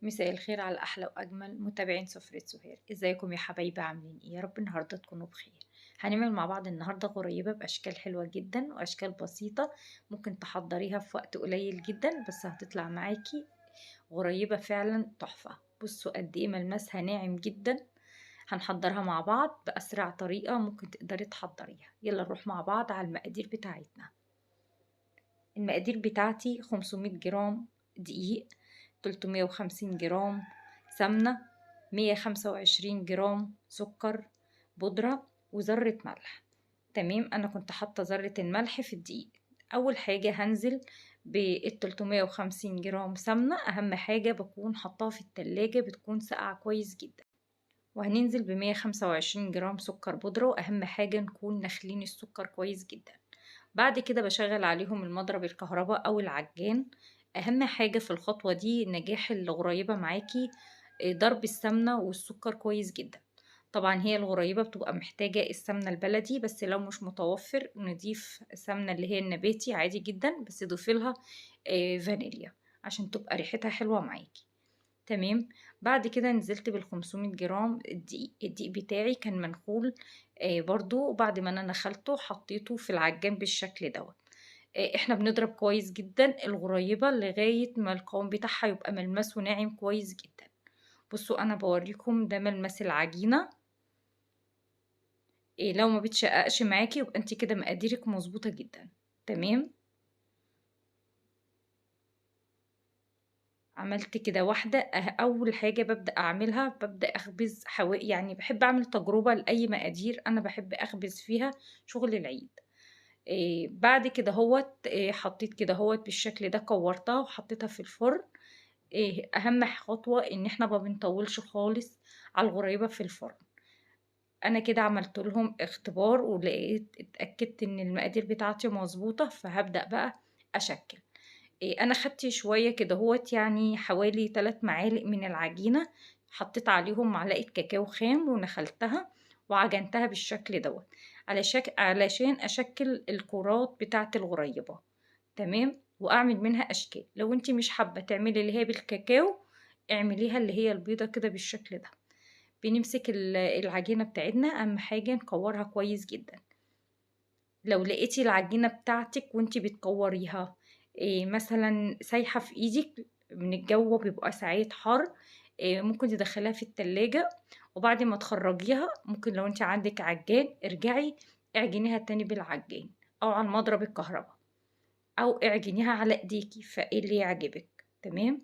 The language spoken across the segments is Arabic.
مساء الخير على أحلى وأجمل متابعين سفرة سهير. ازيكم يا حبايبي؟ عاملين ايه؟ يا رب النهاردة تكونوا بخير. هنعمل مع بعض النهاردة غريبة بأشكال حلوة جدا وأشكال بسيطة، ممكن تحضريها في وقت قليل جدا بس هتطلع معاكي غريبة فعلا تحفة. بصوا قد ايه ملمسها ناعم جدا. هنحضرها مع بعض بأسرع طريقة ممكن تقدري تحضريها. يلا نروح مع بعض على المقادير بتاعتنا. المقادير بتاعتي 500 جرام دقيق، 350 جرام سمنة، 125 جرام سكر بودرة، وذرة ملح. تمام، أنا كنت حاطة ذرة الملح في الدقيق. أول حاجة هنزل بال 350 جرام سمنة، أهم حاجة بكون حطاها في التلاجة بتكون ساقعة كويس جدا. وهننزل ب 125 جرام سكر بودرة، وأهم حاجة نكون نخلين السكر كويس جدا. بعد كده بشغل عليهم المضرب الكهرباء او العجان. اهم حاجة في الخطوة دي نجاح الغريبة معاكي ضرب السمنة والسكر كويس جدا. طبعا هي الغريبة بتبقى محتاجة السمنة البلدي، بس لو مش متوفر نضيف سمنة اللي هي النباتي عادي جدا، بس ضيفي لها فانيليا عشان تبقى ريحتها حلوة معاكي. تمام. بعد كده نزلت بال500 جرام الدقيق بتاعي كان منخول. برضو بعد ما انا نخلته حطيته في العجان بالشكل دوت. احنا بنضرب كويس جدا الغريبة لغاية ما القوام بتاعها يبقى ملمسه ناعم كويس جدا. بصوا انا بوريكم ده ملمس العجينة. لو ما بتشققش معاكي يبقى انت كده مقاديرك مظبوطة جدا. تمام. عملت كده واحدة. أول حاجة ببدأ أعملها ببدأ أخبز يعني بحب أعمل تجربة لأي مقادير أنا بحب أخبز فيها شغل العيد. بعد كده هوت حطيت كده هوت بالشكل ده، كورتها وحطيتها في الفرن. أهم خطوة إن احنا ما بنطولش خالص على الغريبة في الفرن. أنا كده عملت لهم اختبار ولقيت اتأكدت إن المقادير بتاعتي مظبوطة، فهبدأ بقى أشكل. انا خدت شوية كده هوت يعني حوالي 3 معالق من العجينة، حطيت عليهم معلقة كاكاو خام ونخلتها وعجنتها بالشكل دوت علشان اشكل الكرات بتاعة الغريبة. تمام. واعمل منها اشكال. لو انتي مش حابة تعملي اللي هي بالكاكاو اعمليها اللي هي البيضة كده بالشكل ده. بنمسك العجينة بتاعتنا، اهم حاجة نكورها كويس جدا. لو لقيتي العجينة بتاعتك وانتي بتكوريها مثلا سايحة في ايدك من الجو بيبقى ساعات حر، ممكن تدخليها في التلاجة. وبعد ما تخرجيها ممكن لو انت عندك عجان ارجعي اعجنيها تاني بالعجان او على المضرب الكهرباء، او اعجنيها على ايديكي فايه اللي يعجبك. تمام.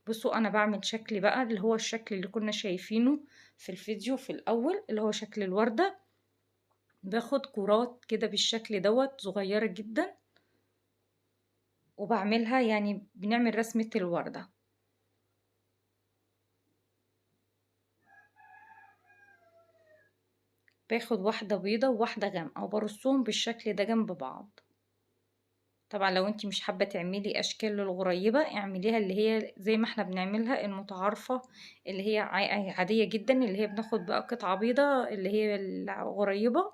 بصوا انا بعمل شكل بقى اللي هو الشكل اللي كنا شايفينه في الفيديو في الاول اللي هو شكل الوردة. باخد كرات كده بالشكل دوت صغيرة جدا وبعملها يعني بنعمل رسمة الوردة. باخد واحدة بيضة وواحدة غامقة وبرصهم بالشكل ده جنب بعض. طبعا لو انتي مش حابة تعملي اشكال للغريبة اعمليها اللي هي زي ما احنا بنعملها المتعارفة، اللي هي عادية جدا، اللي هي بناخد بقى قطعة بيضة اللي هي الغريبة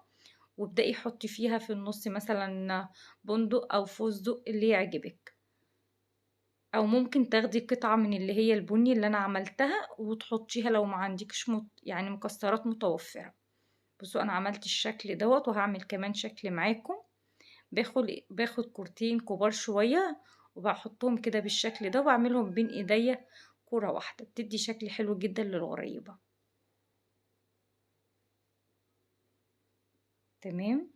وابدأي حطي فيها في النص مثلا بندق او فستق اللي يعجبك، او ممكن تاخدي قطعة من اللي هي البني اللي انا عملتها وتحطيها لو ما عندكش يعني مكسرات متوفرة. بصوا انا عملت الشكل دوت وهعمل كمان شكل معاكم. باخد كورتين كبار شوية وبحطهم كده بالشكل ده وبعملهم بين ايديا كرة واحدة، بتدي شكل حلو جدا للغريبة. تمام.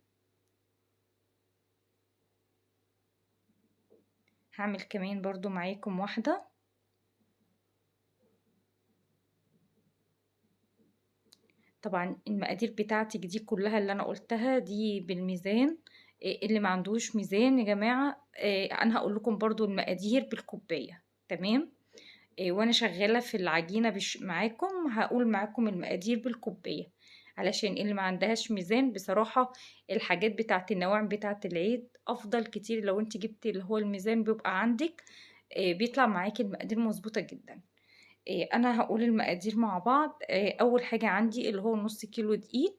هعمل كمان برضو معاكم واحدة. طبعا المقادير بتاعتك دي كلها اللي انا قلتها دي بالميزان. اللي ما عندوش ميزان يا جماعة انا هقول لكم برضو المقادير بالكوباية. تمام. وانا شغالة في العجينة معاكم هقول معاكم المقادير بالكوباية، علشان اللي ما عندهاش ميزان بصراحة الحاجات بتاعت النواعم بتاعت العيد افضل كتير لو انت جبتي اللي هو الميزان بيبقى عندك بيطلع معاكي المقادير مظبوطة جدا. انا هقول المقادير مع بعض. اول حاجة عندي اللي هو نص كيلو دقيق،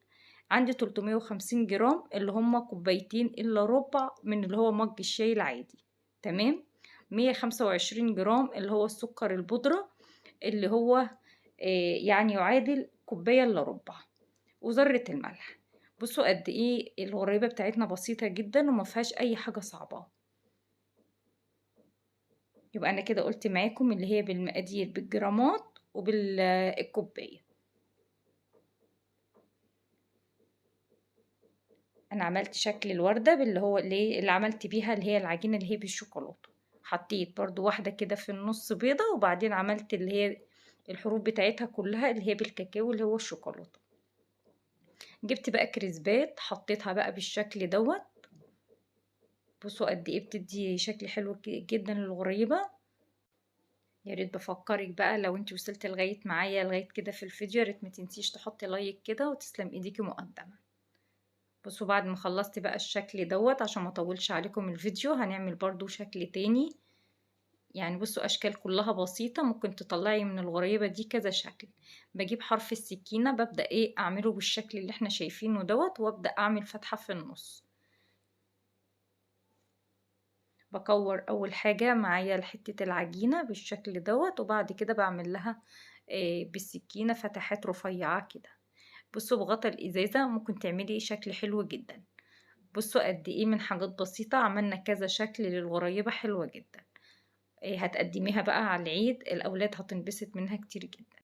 عندي 350 جرام اللي هما كوبايتين الا ربع من اللي هو مج الشاي العادي. تمام. 125 جرام اللي هو السكر البودرة، اللي هو يعني يعادل كوباية إلا ربع، وذرة الملح. بصوا قد ايه الغريبة بتاعتنا بسيطة جدا وما فيهاش اي حاجة صعبة. يبقى انا كده قلت معاكم اللي هي بالمقادير بالجرامات وبالكوباية. انا عملت شكل الوردة باللي هو اللي عملت بيها اللي هي العجينة اللي هي بالشوكولاتة. حطيت برضو واحدة كده في النص بيضة، وبعدين عملت اللي هي الحروف بتاعتها كلها اللي هي بالكاكاو اللي هو الشوكولاتة. جبت بقى كريسبات حطيتها بقى بالشكل دوت. بصوا قد ايه بتدي شكل حلو جدا للغريبة. يا ريت بفكرك بقى لو انت وصلت لغاية معايا لغاية كده في الفيديو، يا ريت ما تنسيش تحطي لايك كده، وتسلم ايديكي مقدما. بصوا بعد ما خلصت بقى الشكل دوت عشان ما اطولش عليكم الفيديو، هنعمل برضو شكل تاني. يعني بصوا اشكال كلها بسيطة، ممكن تطلعي من الغريبة دي كذا شكل. بجيب حرف السكينة ببدأ ايه اعمله بالشكل اللي احنا شايفينه دوت، وابدأ اعمل فتحة في النص. بكور اول حاجة معايا حتة العجينة بالشكل دوت، وبعد كده بعمل لها بالسكينة فتحات رفيعة كده. بصوا بغطا الازازة ممكن تعملي شكل حلو جدا. بصوا قد ايه من حاجات بسيطة عملنا كذا شكل للغريبة حلوة جدا. هتقدميها بقى على العيد، الاولاد هتنبسط منها كتير جدا.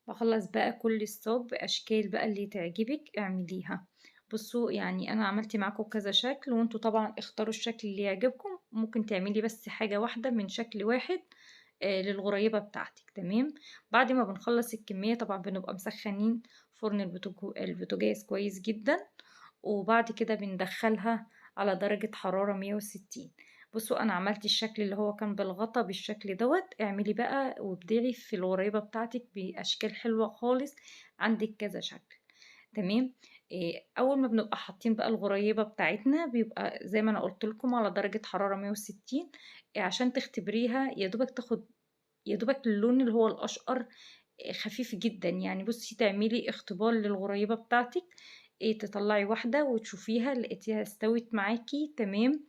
بخلص بقى كل الصاج باشكال بقى اللي تعجبك اعمليها. بصوا يعني انا عملت معاكم كذا شكل، وانتوا طبعا اختاروا الشكل اللي يعجبكم. ممكن تعملي بس حاجة واحدة من شكل واحد للغريبة بتاعتك. تمام. بعد ما بنخلص الكمية طبعا بنبقى مسخنين فرن البوتاجاز كويس جدا، وبعد كده بندخلها على درجة حرارة 160. بصوا انا عملت الشكل اللي هو كان بالغطا بالشكل دوت. اعملي بقى وابدعي في الغريبة بتاعتك باشكال حلوة خالص. عندك كذا شكل. تمام. اول ما بنبقى حاطين بقى الغريبة بتاعتنا بيبقى زي ما انا قلت لكم على درجة حرارة 160. عشان تختبريها يا دوبك تاخد يا دوبك اللون اللي هو الاشقر خفيف جدا. يعني بصي تعملي اختبار للغريبة بتاعتك. تطلعي واحدة وتشوفيها لقيتيها استوت معاكي تمام.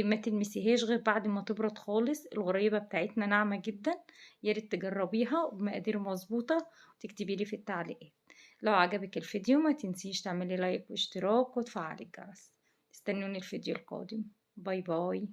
ما تلمسيهاش غير بعد ما تبرد خالص. الغريبة بتاعتنا ناعمة جدا. يا ريت تجربيها بمقادير مظبوطة وتكتبي لي في التعليقات. لو عجبك الفيديو ما تنسيش تعملي لايك واشتراك وتفعلي الجرس. استنوني الفيديو القادم. باي باي.